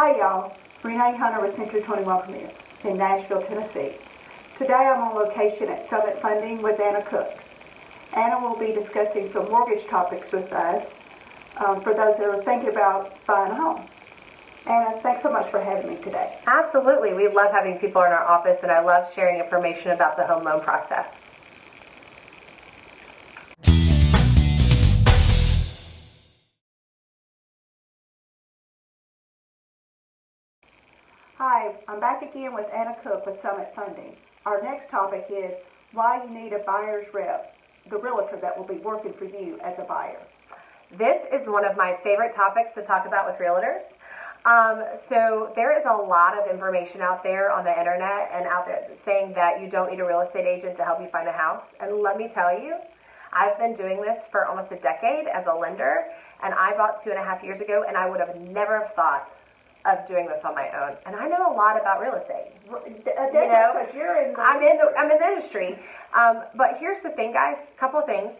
Hi y'all, Renee Hunter with Century 21 Premier in Nashville, Tennessee. Today I'm on location at Summit Funding with Anna.cook. Anna will be discussing some mortgage topics with us for those that are thinking about buying a home. Anna, thanks so much for having me today. Absolutely. We love having people in our office, and I love sharing information about the home loan process. Hi, I'm back again with Anna Cook with Summit Funding. Our next topic is why you need a buyer's rep, the realtor that will be working for you as a buyer. This is one of my favorite topics to talk about with realtors. So there is a lot of information out there on the internet and out there saying that you don't need a real estate agent to help you find a house. And let me tell you, I've been doing this for almost a decade as a lender, and I bought 2.5 years ago, and I would have never thought of doing this on my own. And I know a lot about real estate. Because you're in the I'm in the industry. But here's the thing, guys. Couple of things.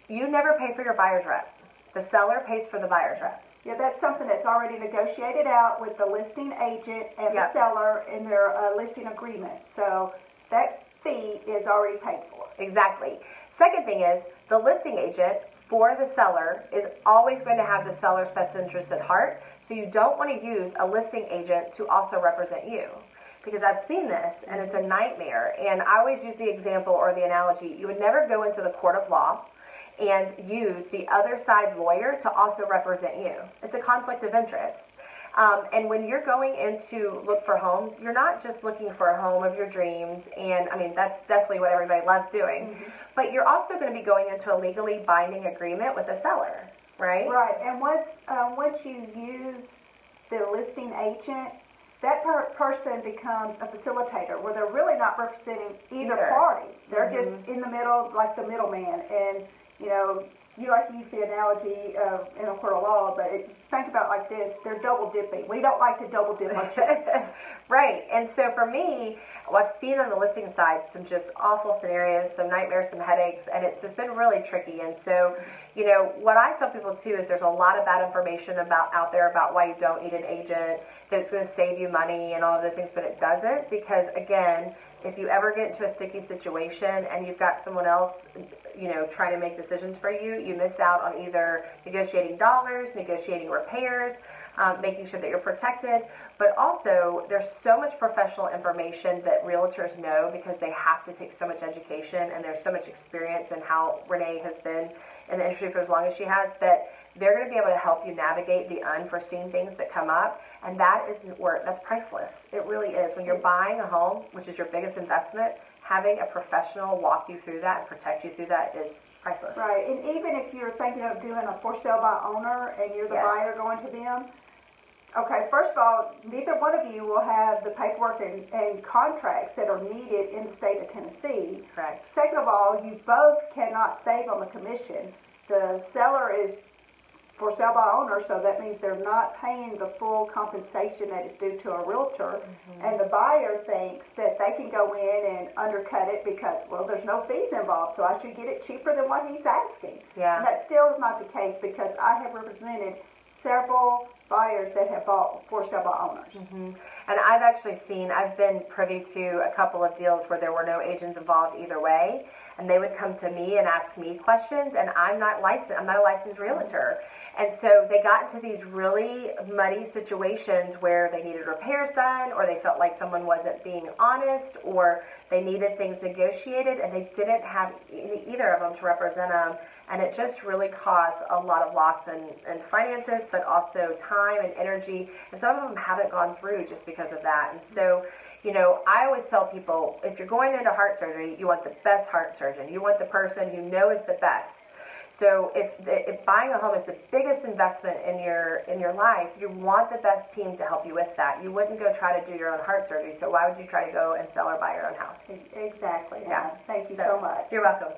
You never pay for your buyer's rep. The seller pays for the buyer's rep. Yeah, that's something that's already negotiated out with the listing agent and the Yep. seller in their listing agreement. So that fee is already paid for. Exactly. Second thing is, the listing agent for the seller is always going to have the seller's best interest at heart. So you don't want to use a listing agent to also represent you. Because I've seen this, and it's a nightmare. And I always use the example or the analogy, you would never go into the court of law and use the other side's lawyer to also represent you. It's a conflict of interest. And when you're going in to look for homes, you're not just looking for a home of your dreams, and I mean, that's definitely what everybody loves doing, but you're also going to be going into a legally binding agreement with the seller, right? Right, and once you use the listing agent, that person becomes a facilitator where they're really not representing either party. They're just in the middle, like the middleman, and you like to use the analogy in a court of law, but think about it like this, they're double dipping. We don't like to double dip our chips. Right, and so for me, what I've seen on the listing side, some just awful scenarios, some nightmares, some headaches, and it's just been really tricky. And so, what I tell people too is there's a lot of bad information out there about why you don't need an agent, that it's going to save you money and all of those things, but it doesn't, because again, if you ever get into a sticky situation and you've got someone else, trying to make decisions for you, you miss out on either negotiating dollars, negotiating repairs, making sure that you're protected. But also, there's so much professional information that realtors know because they have to take so much education, and there's so much experience in how Renee has been in the industry for as long as she has, that they're going to be able to help you navigate the unforeseen things that come up. And that's priceless. It really is. When you're buying a home, which is your biggest investment, having a professional walk you through that and protect you through that is priceless. Right, and even if you're thinking of doing a for sale by owner and you're the buyer going to them, okay, first of all, neither one of you will have the paperwork and contracts that are needed in the state of Tennessee. Right. Second of all, you both cannot save on the commission. The seller is for sale by owner, so that means they're not paying the full compensation that is due to a realtor, and the buyer thinks that they can go in and undercut it because, well, there's no fees involved, so I should get it cheaper than what he's asking. Yeah. And that still is not the case, because I have represented several buyers that have bought for sale by owners. And I've been privy to a couple of deals where there were no agents involved either way, and they would come to me and ask me questions, and I'm not a licensed realtor. And so they got into these really muddy situations where they needed repairs done, or they felt like someone wasn't being honest, or they needed things negotiated, and they didn't have either of them to represent them. And it just really caused a lot of loss in finances, but also time and energy. And some of them haven't gone through just because of that. And so, I always tell people, if you're going into heart surgery, you want the best heart surgeon. You want the person you know is the best. So if buying a home is the biggest investment in your life, you want the best team to help you with that. You wouldn't go try to do your own heart surgery, so why would you try to go and sell or buy your own house? Exactly. Yeah. Thank you so much. You're welcome.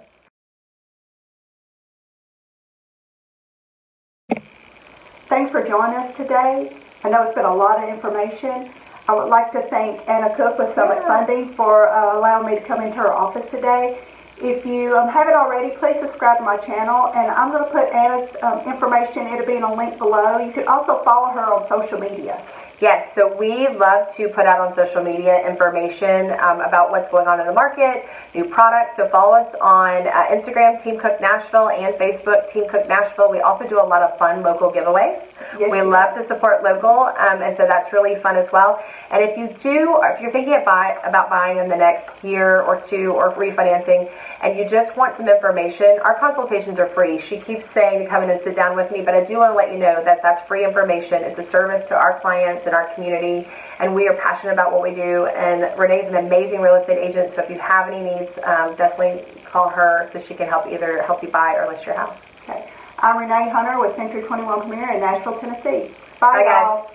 Thanks for joining us today. I know it's been a lot of information. I would like to thank Anna Cook with Summit Funding for allowing me to come into her office today. If you haven't already, please subscribe to my channel, and I'm going to put Anna's information. It'll be in a link below. You can also follow her on social media. Yes, so we love to put out on social media information about what's going on in the market, new products. So follow us on Instagram, Team Cook Nashville, and Facebook, Team Cook Nashville. We also do a lot of fun local giveaways. Yes, we love to support local, and so that's really fun as well. And if you're thinking about buying in the next year or two or refinancing, and you just want some information, our consultations are free. She keeps saying to come in and sit down with me, but I do want to let you know that that's free information. It's a service to our clients and our community, and we are passionate about what we do. And Renee's an amazing real estate agent, so if you have any needs, definitely call her so she can either help you buy or list your house. Okay. I'm Renee Hunter with Century 21 Premier in Nashville, Tennessee. Bye, guys.